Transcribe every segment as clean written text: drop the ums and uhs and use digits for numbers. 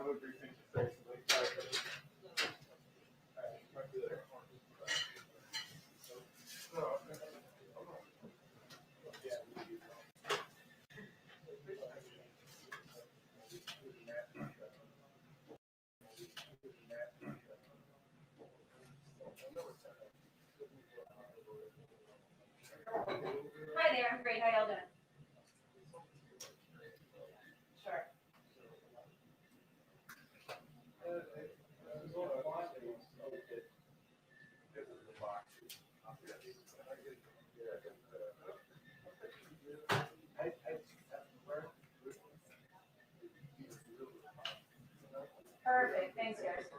Hi there, I'm great. How y'all doing? Sure. Perfect. Thanks, guys.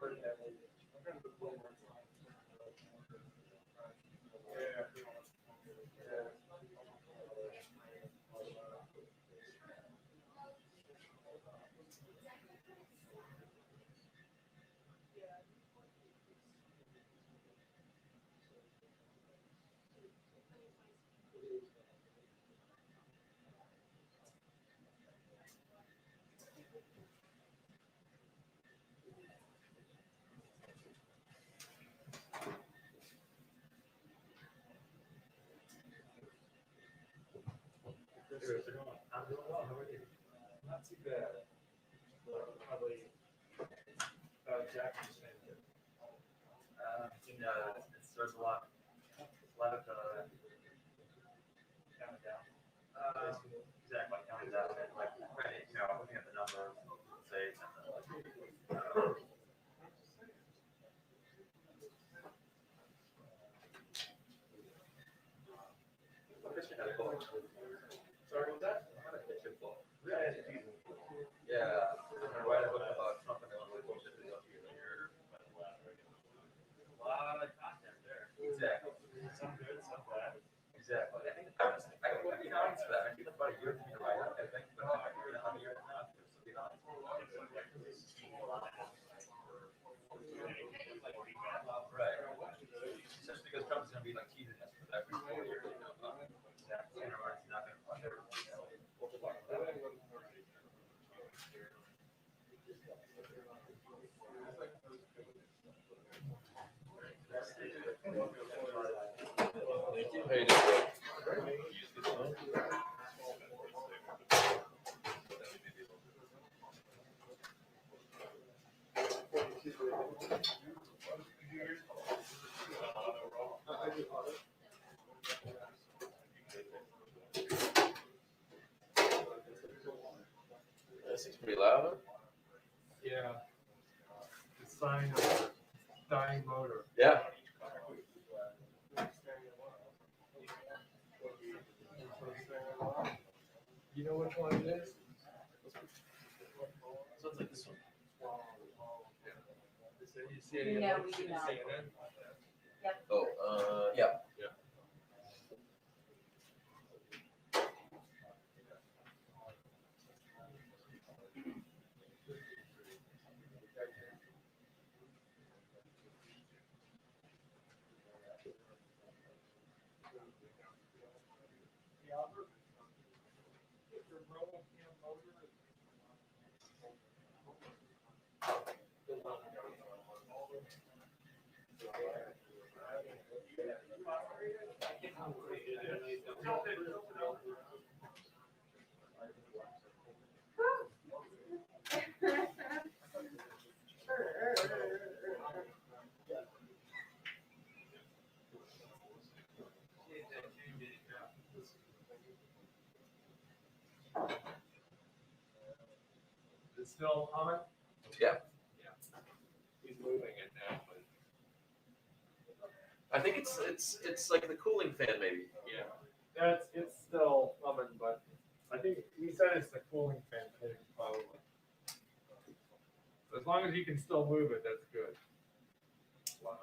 I'm doing well. How are you? Not too bad. Probably Jackson's family. There's a lot of counting down. Exactly, counting down. Like, looking at the numbers, say sorry, was that? I had a kitchen ball. Yeah. I write a book about Trump and all the bullshit that got you here. A lot of content there. Exactly. Some good, some bad. Exactly. I think I would be honest with that. I think it's about a year for me to write it. I think about a year and a half. To be honest. Right. Just because Trump's going to be like teasing us for every 4 years, He's not going to fund everything. We'll talk about that. Thank you. How you doing? This is pretty loud. Yeah. The sign of a dying motor. Yeah. You know which one it is? Sounds like this one. You see any No, of we them? do not. CNN? Oh, yeah. It's still on? Yeah. He's moving it now, but I think it's like the cooling fan, maybe. yeah. It's still humming, but I think he said it's the cooling fan thing, probably. As long as you can still move it, that's good. Wow.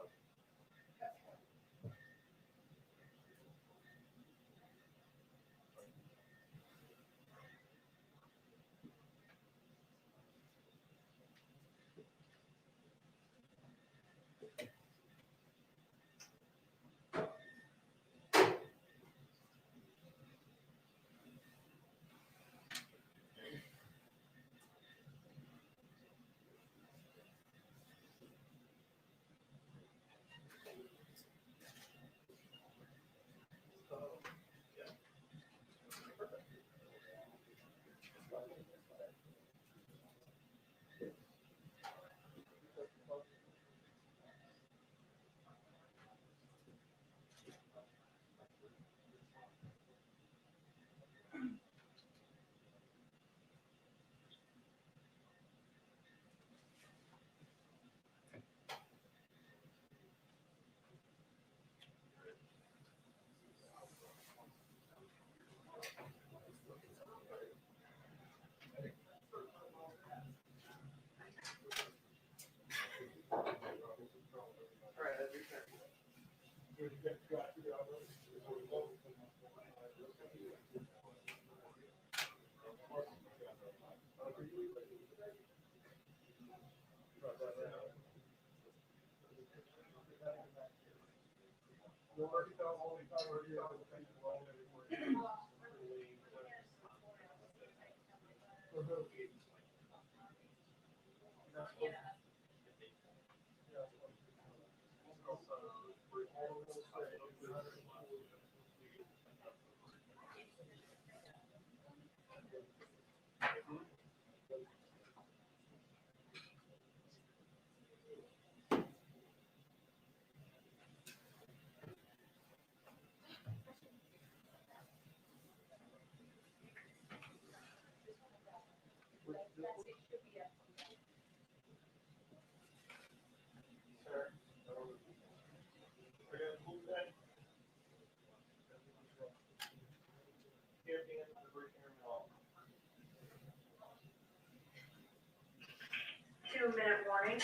Two-minute warning.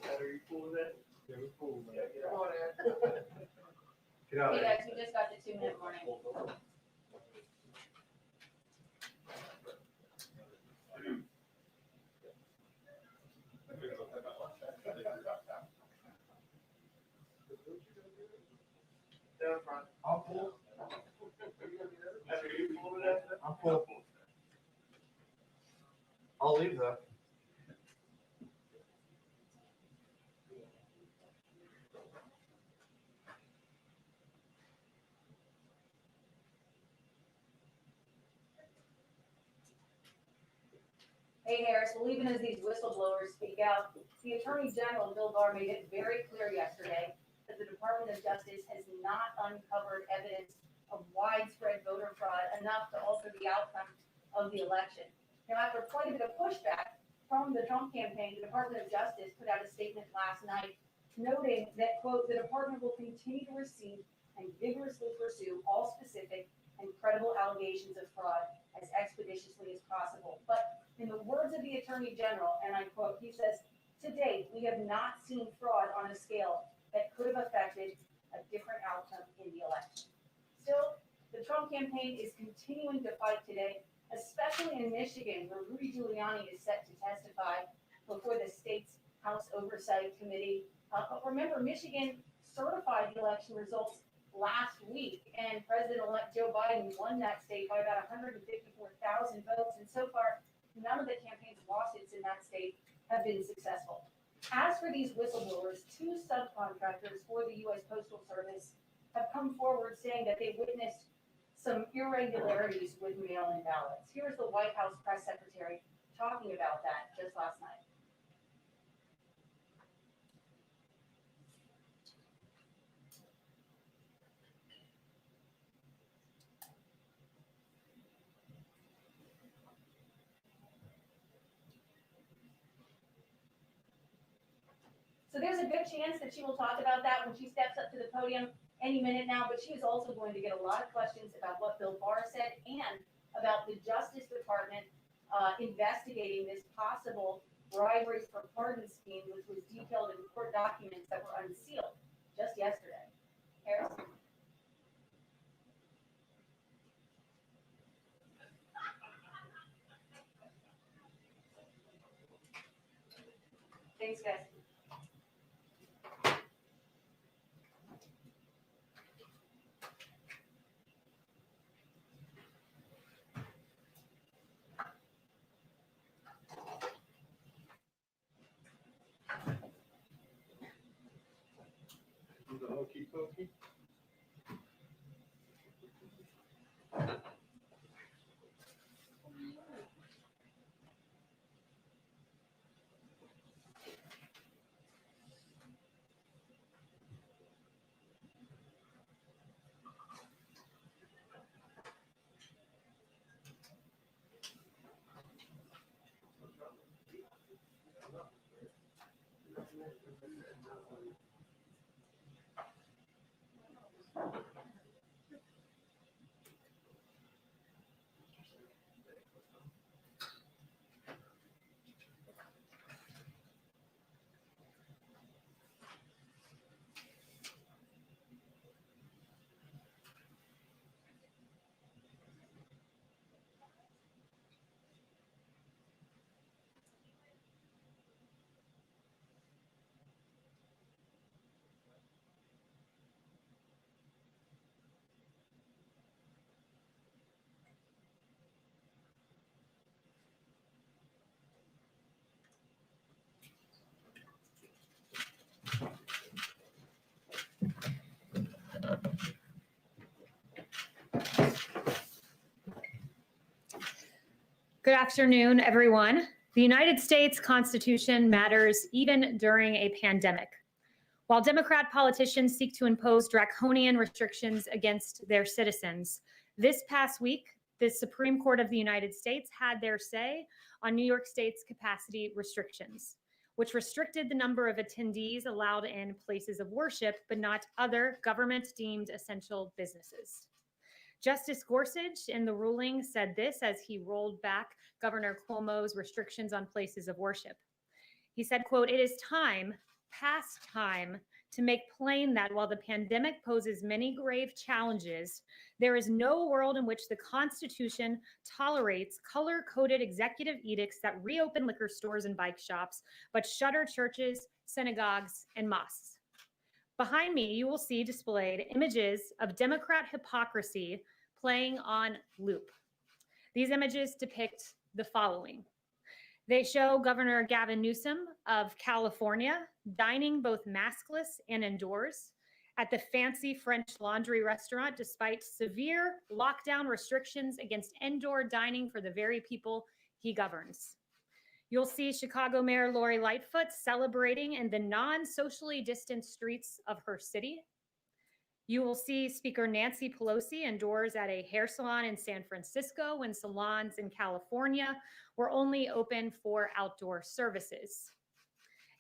Are you cool with that? Yeah, we're cool with that. Get out Hey guys, we just got the 2-minute warning. Down front. I'm full. Are you cool with that? I'm full. I'll leave that. Hey Harris, well, even as these whistleblowers speak out, the Attorney General, Bill Barr, made it very clear yesterday that the Department of Justice has not uncovered evidence of widespread voter fraud enough to alter the outcome of the election. Now, after quite a bit of pushback from the Trump campaign, the Department of Justice put out a statement last night noting that, quote, the department will continue to receive and vigorously pursue all specific and credible allegations of fraud as expeditiously as possible. But in the words of the Attorney General, and I quote, he says, to date, we have not seen fraud on a scale that could have affected a different outcome in the election. Still, the Trump campaign is continuing to fight today, especially in Michigan, where Rudy Giuliani is set to testify before the state's House Oversight Committee. But remember, Michigan certified the election results last week, and President-elect Joe Biden won that state by about 154,000 votes, and so far, none of the campaign's lawsuits in that state have been successful. As for these whistleblowers, 2 subcontractors for the U.S. Postal Service have come forward saying that they witnessed some irregularities with mail-in ballots. Here's the White House press secretary talking about that just last night. So there's a good chance that she will talk about that when she steps up to the podium any minute now, but she is also going to get a lot of questions about what Bill Barr said and about the Justice Department investigating this possible bribery for pardon scheme, which was detailed in court documents that were unsealed just yesterday. Harris? Thanks, guys. The hokey pokey. Good afternoon, everyone. The United States Constitution matters even during a pandemic. While Democrat politicians seek to impose draconian restrictions against their citizens, this past week, the Supreme Court of the United States had their say on New York State's capacity restrictions, which restricted the number of attendees allowed in places of worship, but not other government-deemed essential businesses. Justice Gorsuch in the ruling said this as he rolled back Governor Cuomo's restrictions on places of worship. He said, quote, "It is time, past time, to make plain that while the pandemic poses many grave challenges, there is no world in which the Constitution tolerates color-coded executive edicts that reopen liquor stores and bike shops, but shutter churches, synagogues, and mosques." Behind me, you will see displayed images of Democrat hypocrisy playing on loop. These images depict the following. They show Governor Gavin Newsom of California dining both maskless and indoors at the fancy French Laundry restaurant, despite severe lockdown restrictions against indoor dining for the very people he governs. You'll see Chicago Mayor Lori Lightfoot celebrating in the non-socially distant streets of her city. You will see Speaker Nancy Pelosi indoors at a hair salon in San Francisco when salons in California were only open for outdoor services.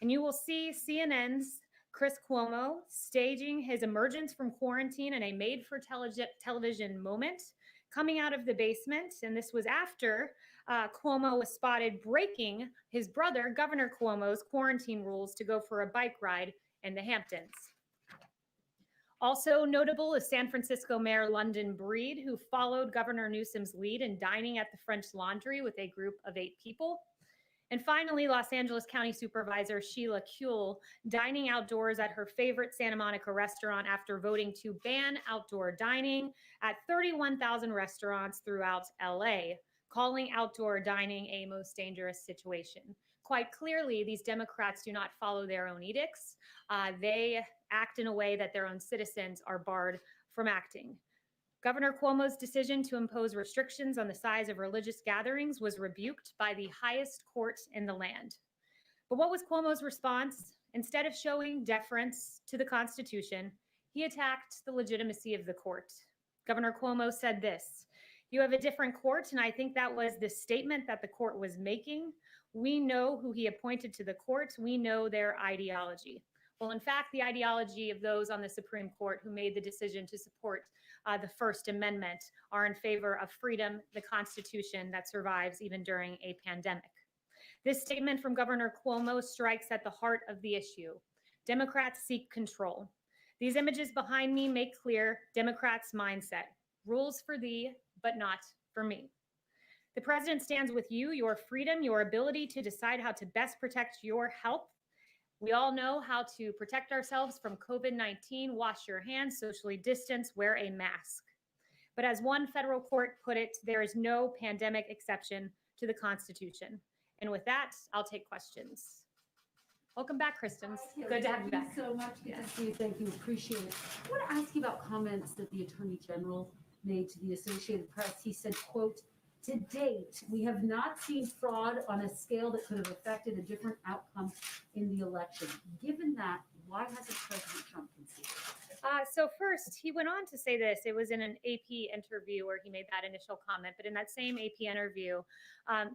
And you will see CNN's Chris Cuomo staging his emergence from quarantine in a made-for-television moment, coming out of the basement. And this was after Cuomo was spotted breaking his brother, Governor Cuomo's quarantine rules to go for a bike ride in the Hamptons. Also notable is San Francisco Mayor London Breed, who followed Governor Newsom's lead in dining at the French Laundry with a group of 8 people. And finally, Los Angeles County Supervisor Sheila Kuehl dining outdoors at her favorite Santa Monica restaurant after voting to ban outdoor dining at 31,000 restaurants throughout LA, calling outdoor dining a most dangerous situation. Quite clearly, these Democrats do not follow their own edicts. They act in a way that their own citizens are barred from acting. Governor Cuomo's decision to impose restrictions on the size of religious gatherings was rebuked by the highest court in the land. But what was Cuomo's response? Instead of showing deference to the Constitution, he attacked the legitimacy of the court. Governor Cuomo said this, "You have a different court," and I think that was the statement that the court was making. "We know who he appointed to the court. We know their ideology." Well, in fact, the ideology of those on the Supreme Court who made the decision to support the First Amendment are in favor of freedom, the Constitution that survives even during a pandemic. This statement from Governor Cuomo strikes at the heart of the issue. Democrats seek control. These images behind me make clear Democrats' mindset. Rules for thee, but not for me. The president stands with you, your freedom, your ability to decide how to best protect your health. We all know how to protect ourselves from COVID-19, wash your hands, socially distance, wear a mask. But as one federal court put it, there is no pandemic exception to the Constitution. And with that, I'll take questions. Welcome back, Kristen. Good to have you back. Thank you so much. Good to see you. Thank you. Appreciate it. I want to ask you about comments that the Attorney General made to the Associated Press. He said, quote, "To date, we have not seen fraud on a scale that could have affected a different outcome in the election." Given that, why hasn't President Trump conceded? So first, he went on to say this. It was in an AP interview where he made that initial comment. But in that same AP interview,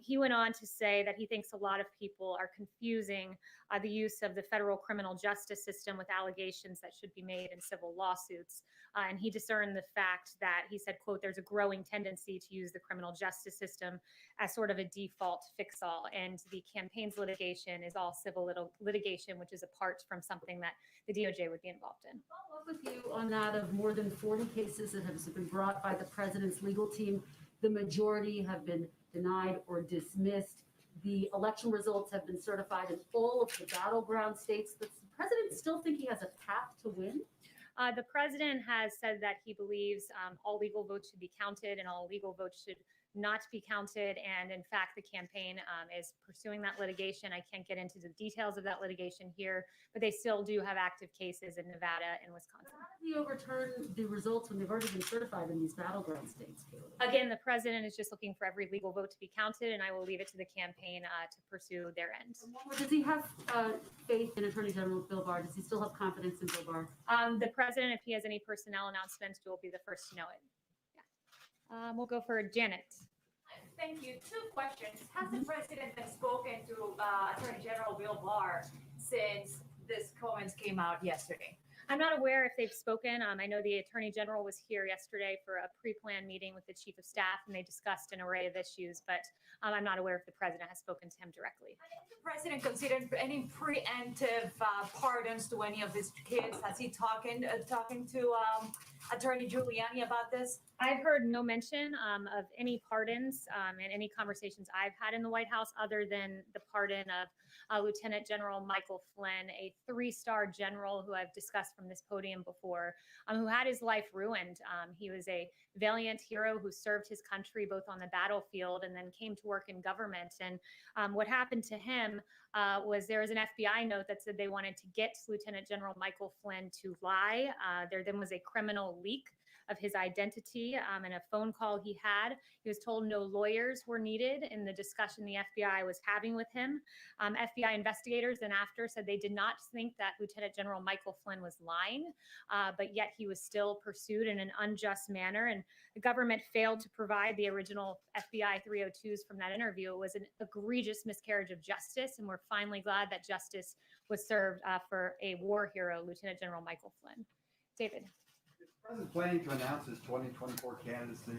he went on to say that he thinks a lot of people are confusing the use of the federal criminal justice system with allegations that should be made in civil lawsuits. And he discerned the fact that he said, quote, "There's a growing tendency to use the criminal justice system as sort of a default fix-all. And the campaigns litigation is all civil litigation, which is apart from something that the DOJ would be involved in." Follow up with you on that of more than 40 cases that have been brought by the president's legal team. The majority have been denied or dismissed. The election results have been certified in all of the battleground states. Does the president still think he has a path to win? The president has said that he believes all legal votes should be counted and all legal votes should not to be counted. And in fact, the campaign is pursuing that litigation. I can't get into the details of that litigation here, but they still do have active cases in Nevada and Wisconsin. How do you overturn the results when they've already been certified in these battleground states, Kayleigh? Again, the president is just looking for every legal vote to be counted, and I will leave it to the campaign to pursue their end. Does he have faith in Attorney General Bill Barr? Does he still have confidence in Bill Barr? The president, if he has any personnel announcements, will be the first to know it. Yeah. We'll go for Janet. Thank you. Two questions. Has the president been spoken to Attorney General Bill Barr since this comments came out yesterday? I'm not aware if they've spoken. I know the Attorney General was here yesterday for a pre-planned meeting with the Chief of Staff, and they discussed an array of issues, but I'm not aware if the president has spoken to him directly. Has the president considered any preemptive pardons to any of his kids? Has he talking to Attorney Giuliani about this? I've heard no mention of any pardons in any conversations I've had in the White House, other than the pardon of Lieutenant General Michael Flynn, a 3-star general who I've discussed from this podium before, who had his life ruined. He was a valiant hero who served his country both on the battlefield and then came to work in government. And what happened to him was there was an FBI note that said they wanted to get Lieutenant General Michael Flynn to lie. There then was a criminal leak of his identity and a phone call he had. He was told no lawyers were needed in the discussion the FBI was having with him. FBI investigators then after said they did not think that Lieutenant General Michael Flynn was lying, but yet he was still pursued in an unjust manner. And the government failed to provide the original FBI 302s from that interview. It was an egregious miscarriage of justice, and we're finally glad that justice was served for a war hero, Lieutenant General Michael Flynn. David. Is the president planning to announce his 2024 candidacy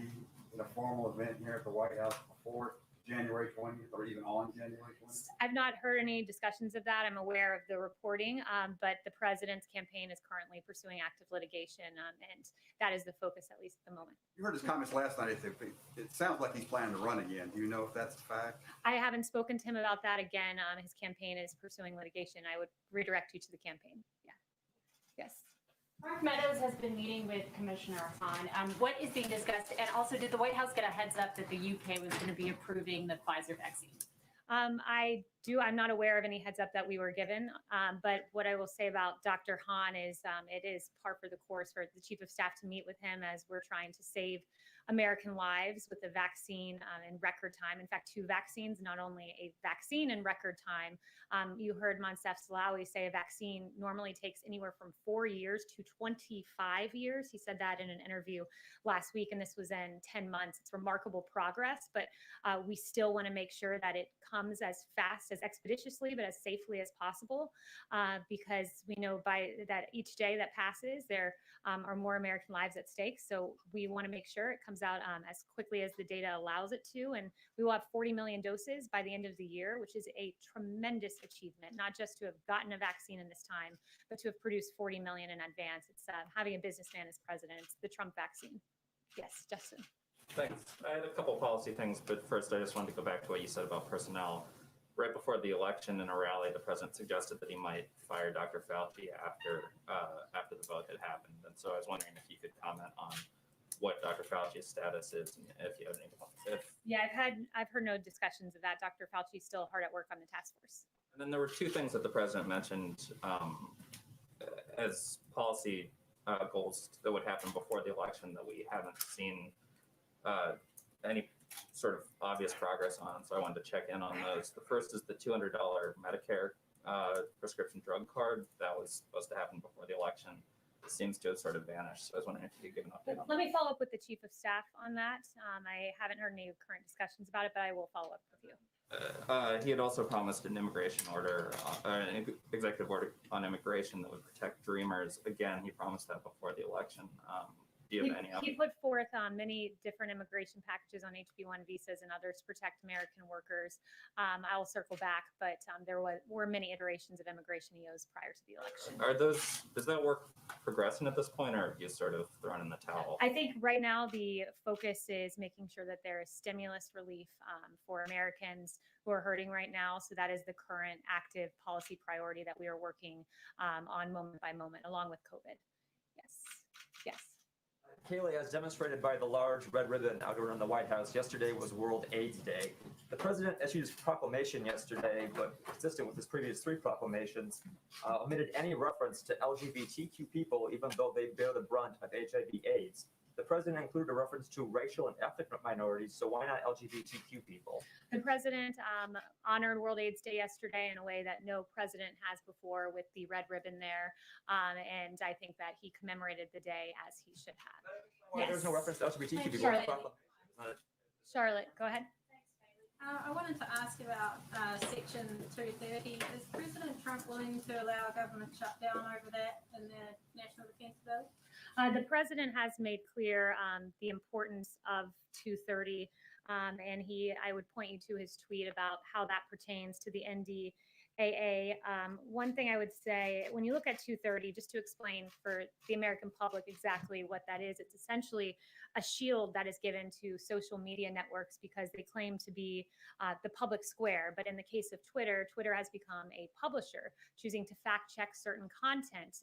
in a formal event here at the White House before January 20th or even on January 20th? I've not heard any discussions of that. I'm aware of the reporting, but the president's campaign is currently pursuing active litigation, and that is the focus, at least at the moment. You heard his comments last night. It sounds like he's planning to run again. Do you know if that's a fact? I haven't spoken to him about that again. His campaign is pursuing litigation. I would redirect you to the campaign. Yeah. Yes. Mark Meadows has been meeting with Commissioner Hahn. What is being discussed? And also, did the White House get a heads up that the UK was going to be approving the Pfizer vaccine? I'm not aware of any heads up that we were given. But what I will say about Dr. Hahn is it is par for the course for the Chief of Staff to meet with him as we're trying to save American lives with a vaccine in record time. In fact, 2 vaccines, not only a vaccine in record time. You heard Moncef Slaoui say a vaccine normally takes anywhere from 4 years to 25 years. He said that in an interview last week, and this was in 10 months. It's remarkable progress, but we still want to make sure that it comes as fast, as expeditiously, but as safely as possible, because we know by that each day that passes, there are more American lives at stake. So we want to make sure it comes out as quickly as the data allows it to. And we will have 40 million doses by the end of the year, which is a tremendous achievement, not just to have gotten a vaccine in this time, but to have produced 40 million in advance. It's having a businessman as president. It's the Trump vaccine. Yes, Justin. Thanks. I had a couple policy things, but first I just wanted to go back to what you said about personnel. Right before the election in a rally, the president suggested that he might fire Dr. Fauci after the vote had happened. And so I was wondering if you could comment on what Dr. Fauci's status is, and if you have any. Yeah, I've heard no discussions of that. Dr. Fauci's still hard at work on the task force. And then there were 2 things that the president mentioned as policy goals that would happen before the election that we haven't seen any sort of obvious progress on. So I wanted to check in on those. The first is the $200 Medicare prescription drug card that was supposed to happen before the election. It seems to have sort of vanished. So I was wondering if you could give an update on that. Let me follow up with the Chief of Staff on that. I haven't heard any current discussions about it, but I will follow up with you. He had also promised an immigration order, an executive order on immigration that would protect dreamers. Again, he promised that before the election. Do you have any He put forth many different immigration packages on HB1 visas and others to protect American workers. I'll circle back, but there were many iterations of immigration EOs prior to the election. Does that work progressing at this point, or have you sort of thrown in the towel? I think right now the focus is making sure that there is stimulus relief for Americans who are hurting right now. So that is the current active policy priority that we are working on moment by moment, along with COVID. Yes. Yes. Kayleigh, as demonstrated by the large red ribbon out around the White House, yesterday was World AIDS Day. The president issued his proclamation yesterday, but consistent with his previous 3 proclamations, omitted any reference to LGBTQ people, even though they bear the brunt of HIV/AIDS. The president included a reference to racial and ethnic minorities, so why not LGBTQ people? The president honored World AIDS Day yesterday in a way that no president has before with the red ribbon there. And I think that he commemorated the day as he should have. Why there's no reference to LGBTQ people? Charlotte. Proclamation. Charlotte, go ahead. I wanted to ask about Section 230. Is President Trump willing to allow a government shutdown over that in the National Defense Bill? The president has made clear the importance of 230, and I would point you to his tweet about how that pertains to the NDAA. One thing I would say, when you look at 230, just to explain for the American public exactly what that is, it's essentially a shield that is given to social media networks because they claim to be the public square. But in the case of Twitter, Twitter has become a publisher, choosing to fact check certain content.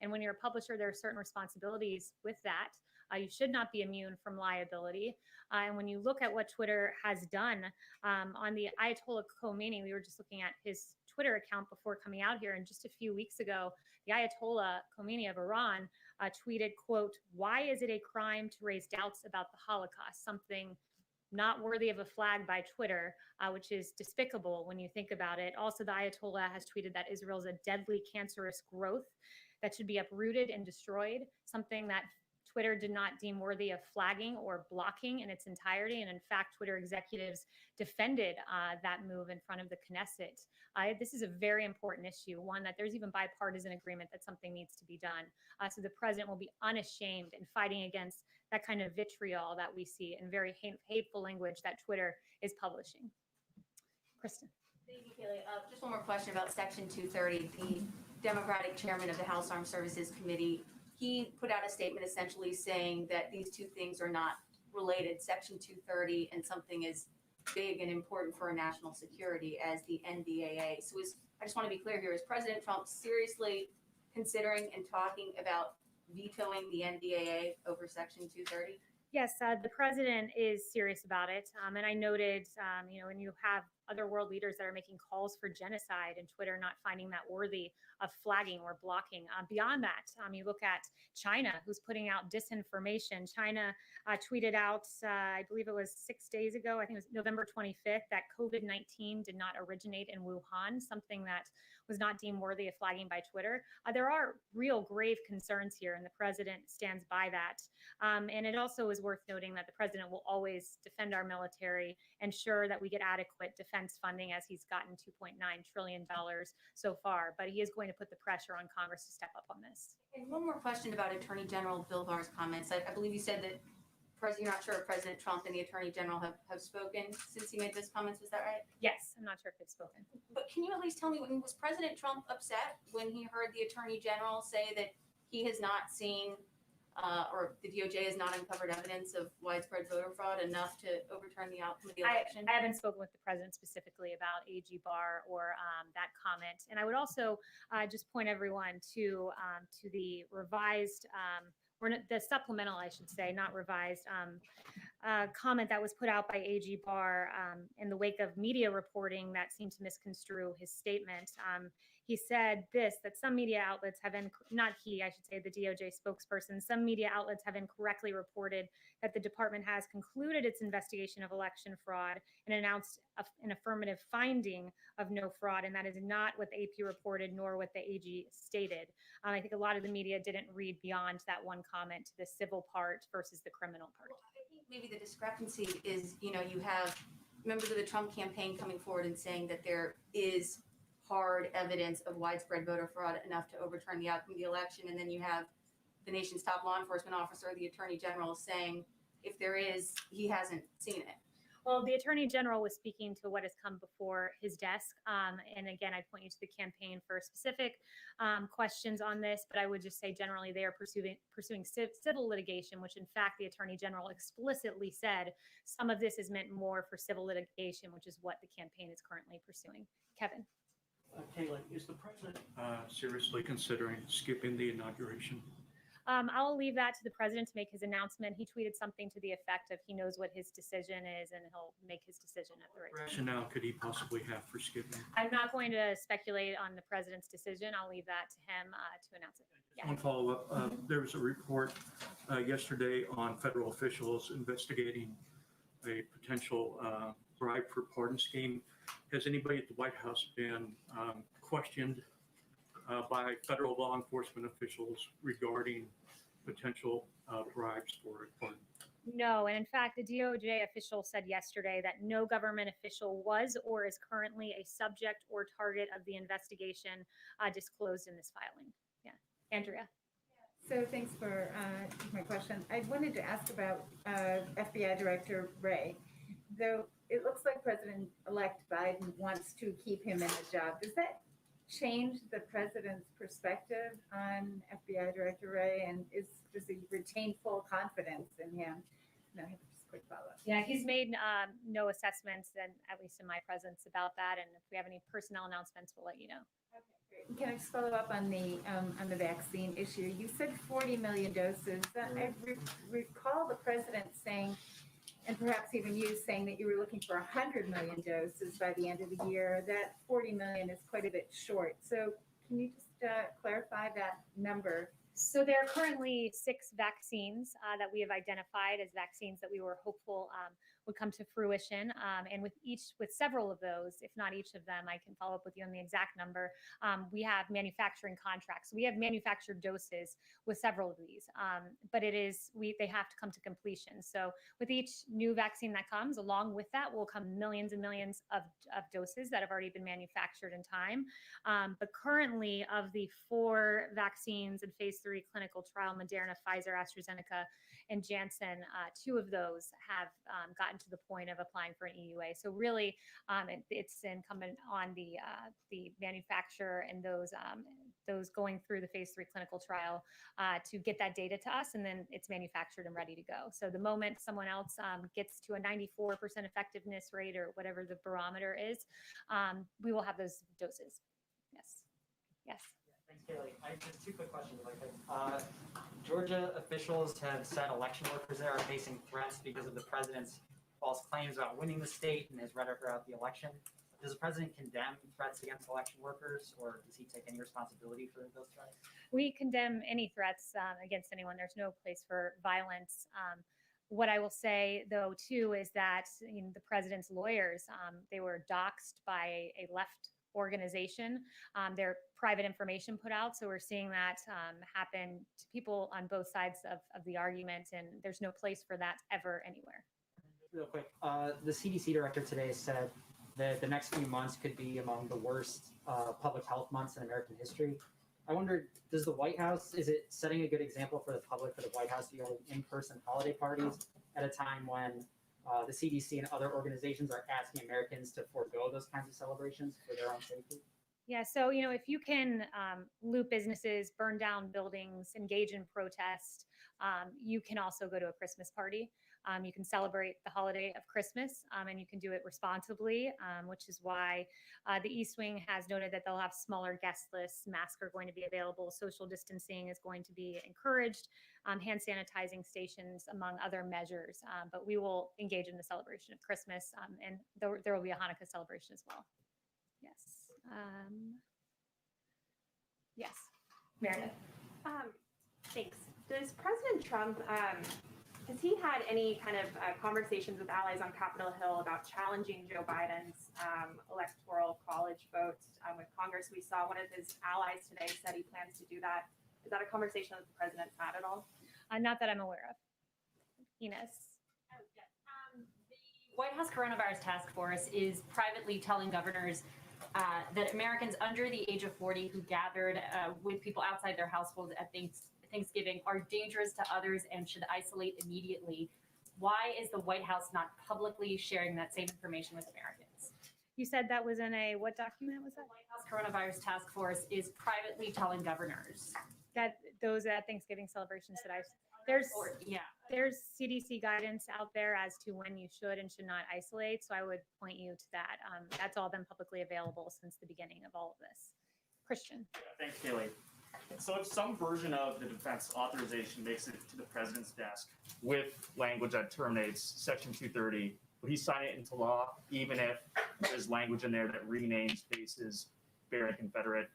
And when you're a publisher, there are certain responsibilities with that. You should not be immune from liability. And when you look at what Twitter has done on the Ayatollah Khomeini, we were just looking at his Twitter account before coming out here. And just a few weeks ago, the Ayatollah Khomeini of Iran tweeted, quote, "Why is it a crime to raise doubts about the Holocaust?" Something not worthy of a flag by Twitter, which is despicable when you think about it. Also, the Ayatollah has tweeted that Israel is a deadly cancerous growth that should be uprooted and destroyed, something that Twitter did not deem worthy of flagging or blocking in its entirety. And in fact, Twitter executives defended that move in front of the Knesset. This is a very important issue, one that there's even bipartisan agreement that something needs to be done. So the president will be unashamed in fighting against that kind of vitriol that we see and very hateful language that Twitter is publishing. Kristen. Thank you, Kayleigh. Just one more question about Section 230. The Democratic chairman of the House Armed Services Committee, he put out a statement essentially saying that these two things are not related, Section 230 and something as big and important for our national security as the NDAA. So I just want to be clear here, is President Trump seriously considering and talking about vetoing the NDAA over Section 230? Yes, the president is serious about it. And I noted, when you have other world leaders that are making calls for genocide and Twitter not finding that worthy of flagging or blocking. Beyond that, you look at China, who's putting out disinformation. China tweeted out, I believe it was 6 days ago, I think it was November 25th, that COVID-19 did not originate in Wuhan, something that was not deemed worthy of flagging by Twitter. There are real grave concerns here, and the president stands by that. And it also is worth noting that the president will always defend our military, ensure that we get adequate defense funding, as he's gotten $2.9 trillion so far. But he is going to put the pressure on Congress to step up on this. And one more question about Attorney General Bill Barr's comments. I believe you said that you're not sure if President Trump and the Attorney General have spoken since he made those comments. Was that right? Yes, I'm not sure if they've spoken. But can you at least tell me, was President Trump upset when he heard the Attorney General say that he has not seen or the DOJ has not uncovered evidence of widespread voter fraud enough to overturn the outcome of the election? I haven't spoken with the president specifically about AG Barr or that comment. And I would also just point everyone to the revised or the supplemental, I should say, not revised, comment that was put out by AG Barr in the wake of media reporting that seemed to misconstrue his statement. He said that some media outlets have, not he, I should say, the DOJ spokesperson, some media outlets have incorrectly reported that the department has concluded its investigation of election fraud and announced an affirmative finding of no fraud. And that is not what the AP reported, nor what the AG stated. I think a lot of the media didn't read beyond that one comment to the civil part versus the criminal part. Well, I think maybe the discrepancy is, you have members of the Trump campaign coming forward and saying that there is hard evidence of widespread voter fraud enough to overturn the outcome of the election. And then you have the nation's top law enforcement officer, the Attorney General, saying if there is, he hasn't seen it. Well, the Attorney General was speaking to what has come before his desk. And again, I point you to the campaign for specific questions on this, but I would just say generally they are pursuing civil litigation, which in fact the Attorney General explicitly said some of this is meant more for civil litigation, which is what the campaign is currently pursuing. Kevin. Kayleigh, is the president seriously considering skipping the inauguration? I'll leave that to the president to make his announcement. He tweeted something to the effect of he knows what his decision is and he'll make his decision at the right time. Rationale could he possibly have for skipping? I'm not going to speculate on the president's decision. I'll leave that to him to announce it. Yeah. One follow-up. There was a report yesterday on federal officials investigating a potential bribe for pardon scheme. Has anybody at the White House been questioned by federal law enforcement officials regarding potential bribes for a pardon? No, and in fact, the DOJ official said yesterday that no government official was or is currently a subject or target of the investigation disclosed in this filing. Yeah, Andrea. So thanks for my question. I wanted to ask about FBI Director Wray. Though it looks like President-elect Biden wants to keep him in the job, does that change the president's perspective on FBI Director Wray, and does he retain full confidence in him? No, I have just a quick follow-up. Yeah, he's made no assessments, and at least in my presence, about that. And if we have any personnel announcements, we'll let you know. Okay, great. Can I just follow up on the vaccine issue? You said 40 million doses. I recall the president saying, and perhaps even you saying, that you were looking for 100 million doses by the end of the year. That 40 million is quite a bit short. So can you just clarify that number? So there are currently 6 vaccines that we have identified as vaccines that we were hopeful would come to fruition. And with several of those, if not each of them, I can follow up with you on the exact number. We have manufacturing contracts. We have manufactured doses with several of these, but they have to come to completion. So with each new vaccine that comes, along with that will come millions and millions of doses that have already been manufactured in time. But currently, of the 4 vaccines in phase 3 clinical trial, Moderna, Pfizer, AstraZeneca, and Janssen, 2 of those have gotten to the point of applying for an EUA. So really, it's incumbent on the manufacturer and those going through the phase 3 clinical trial to get that data to us, and then it's manufactured and ready to go. So the moment someone else gets to a 94% effectiveness rate or whatever the barometer is, we will have those doses. Yes. Yes. Thanks, Kayleigh. I have just 2 quick questions, if I could. Georgia officials have said election workers there are facing threats because of the president's false claims about winning the state and his rhetoric throughout the election. Does the president condemn threats against election workers, or does he take any responsibility for those threats? We condemn any threats against anyone. There's no place for violence. What I will say, though, too, is that the president's lawyers, they were doxxed by a left organization, their private information put out. So we're seeing that happen to people on both sides of the argument, and there's no place for that ever anywhere. Real quick, the CDC director today said that the next few months could be among the worst public health months in American history. I wonder, does the White House, is it setting a good example for the public, for the White House to be holding in-person holiday parties at a time when the CDC and other organizations are asking Americans to forego those kinds of celebrations for their own safety? Yeah, so, if you can loot businesses, burn down buildings, engage in protest, you can also go to a Christmas party. You can celebrate the holiday of Christmas, and you can do it responsibly, which is why the East Wing has noted that they'll have smaller guest lists. Masks are going to be available. Social distancing is going to be encouraged. Hand sanitizing stations, among other measures. But we will engage in the celebration of Christmas, and there will be a Hanukkah celebration as well. Yes. Yes, Meredith. Thanks. Does President Trump, has he had any kind of conversations with allies on Capitol Hill about challenging Joe Biden's electoral college vote with Congress? We saw one of his allies today said he plans to do that. Is that a conversation that the president's had at all? Not that I'm aware of. Ines. The White House Coronavirus Task Force is privately telling governors that Americans under the age of 40 who gathered with people outside their households at Thanksgiving are dangerous to others and should isolate immediately. Why is the White House not publicly sharing that same information with Americans? You said that was in a, what document was that? The White House Coronavirus Task Force is privately telling governors. That those Thanksgiving celebrations that there's CDC guidance out there as to when you should and should not isolate. So I would point you to that. That's all been publicly available since the beginning of all of this. Christian. Thanks, Kayleigh. So if some version of the defense authorization makes it to the president's desk with language that terminates Section 230, would he sign it into law, even if there's language in there that renames bases bearing Confederate,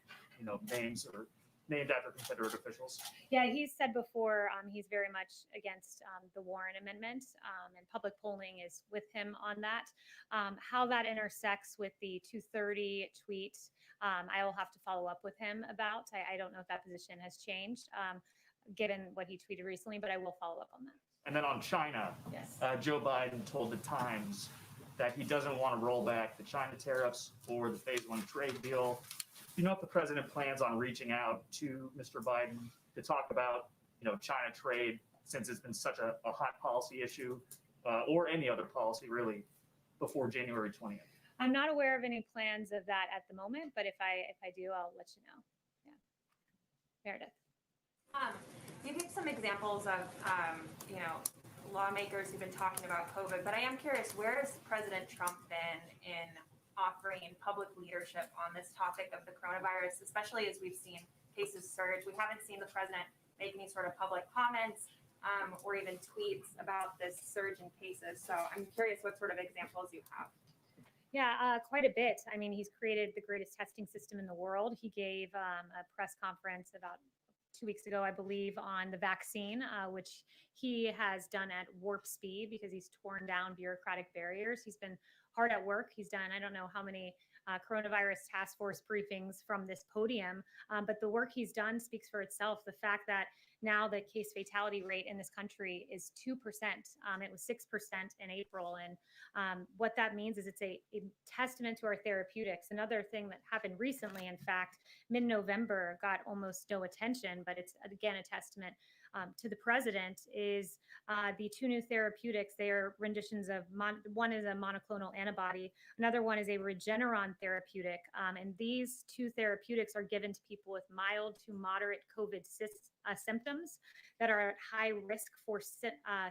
names or named after Confederate officials? Yeah, he's said before he's very much against the Warren Amendment, and public polling is with him on that. How that intersects with the 230 tweet, I will have to follow up with him about. I don't know if that position has changed given what he tweeted recently, but I will follow up on that. And then on China, Yes. Joe Biden told the Times that he doesn't want to roll back the China tariffs or the phase one trade deal. Do you know if the president plans on reaching out to Mr. Biden to talk about, China trade, since it's been such a hot policy issue, or any other policy really, before January 20th? I'm not aware of any plans of that at the moment, but if I do, I'll let you know. Yeah. Meredith. You gave some examples of, lawmakers who've been talking about COVID, but I am curious, where has President Trump been in offering public leadership on this topic of the coronavirus, especially as we've seen cases surge? We haven't seen the president make any sort of public comments or even tweets about this surge in cases. So I'm curious what sort of examples you have. Yeah, quite a bit. I mean, he's created the greatest testing system in the world. He gave a press conference about 2 weeks ago, I believe, on the vaccine, which he has done at warp speed because he's torn down bureaucratic barriers. He's been hard at work. He's done, I don't know how many coronavirus task force briefings from this podium, but the work he's done speaks for itself. The fact that now the case fatality rate in this country is 2%. It was 6% in April. And what that means is it's a testament to our therapeutics. Another thing that happened recently, in fact, mid-November, got almost no attention, but it's again a testament to the president, is the two new therapeutics. They are renditions of, one is a monoclonal antibody, another one is a Regeneron therapeutic. And these two therapeutics are given to people with mild to moderate COVID symptoms that are at high risk for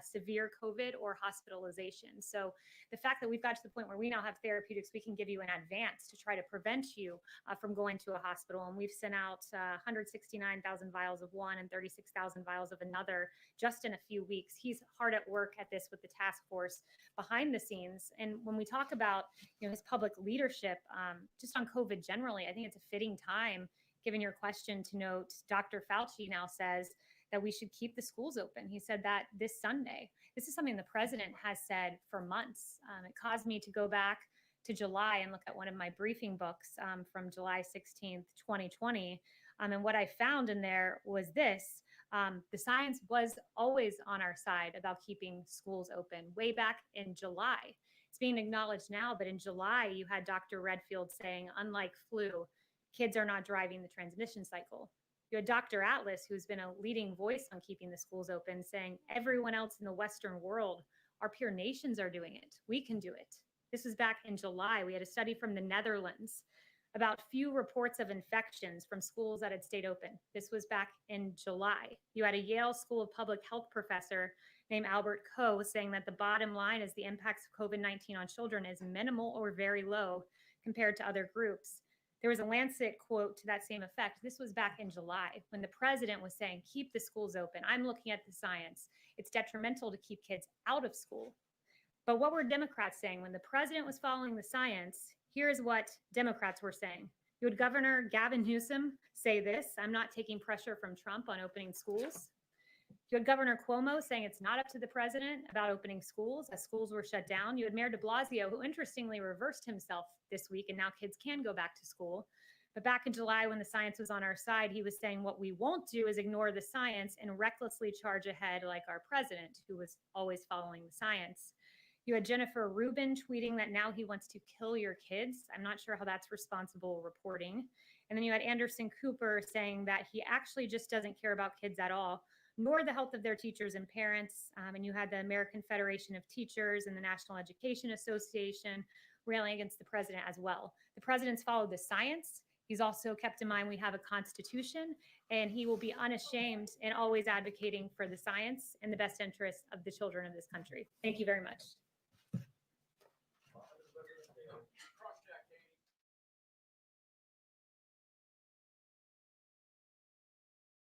severe COVID or hospitalization. So the fact that we've got to the point where we now have therapeutics we can give you in advance to try to prevent you from going to a hospital. And we've sent out 169,000 vials of one and 36,000 vials of another just in a few weeks. He's hard at work at this with the task force behind the scenes. And when we talk about his public leadership, just on COVID generally, I think it's a fitting time, given your question, to note Dr. Fauci now says that we should keep the schools open. He said that this Sunday. This is something the president has said for months. It caused me to go back to July and look at one of my briefing books from July 16th, 2020. And what I found in there was this. The science was always on our side about keeping schools open way back in July. It's being acknowledged now, but in July, you had Dr. Redfield saying, unlike flu, kids are not driving the transmission cycle. You had Dr. Atlas, who's been a leading voice on keeping the schools open, saying everyone else in the Western world, our peer nations are doing it. We can do it. This was back in July. We had a study from the Netherlands about few reports of infections from schools that had stayed open. This was back in July. You had a Yale School of Public Health professor named Albert Coe saying that the bottom line is the impacts of COVID-19 on children is minimal or very low compared to other groups. There was a Lancet quote to that same effect. This was back in July when the president was saying, keep the schools open. I'm looking at the science. It's detrimental to keep kids out of school. But what were Democrats saying? When the president was following the science, here's what Democrats were saying. You had Governor Gavin Newsom say this, I'm not taking pressure from Trump on opening schools. You had Governor Cuomo saying it's not up to the president about opening schools as schools were shut down. You had Mayor de Blasio, who interestingly reversed himself this week, and now kids can go back to school. But back in July, when the science was on our side, he was saying what we won't do is ignore the science and recklessly charge ahead like our president, who was always following the science. You had Jennifer Rubin tweeting that now he wants to kill your kids. I'm not sure how that's responsible reporting. And then you had Anderson Cooper saying that he actually just doesn't care about kids at all, nor the health of their teachers and parents. And you had the American Federation of Teachers and the National Education Association railing against the president as well. The president's followed the science. He's also kept in mind we have a constitution, and he will be unashamed and always advocating for the science and the best interests of the children of this country. Thank you very much.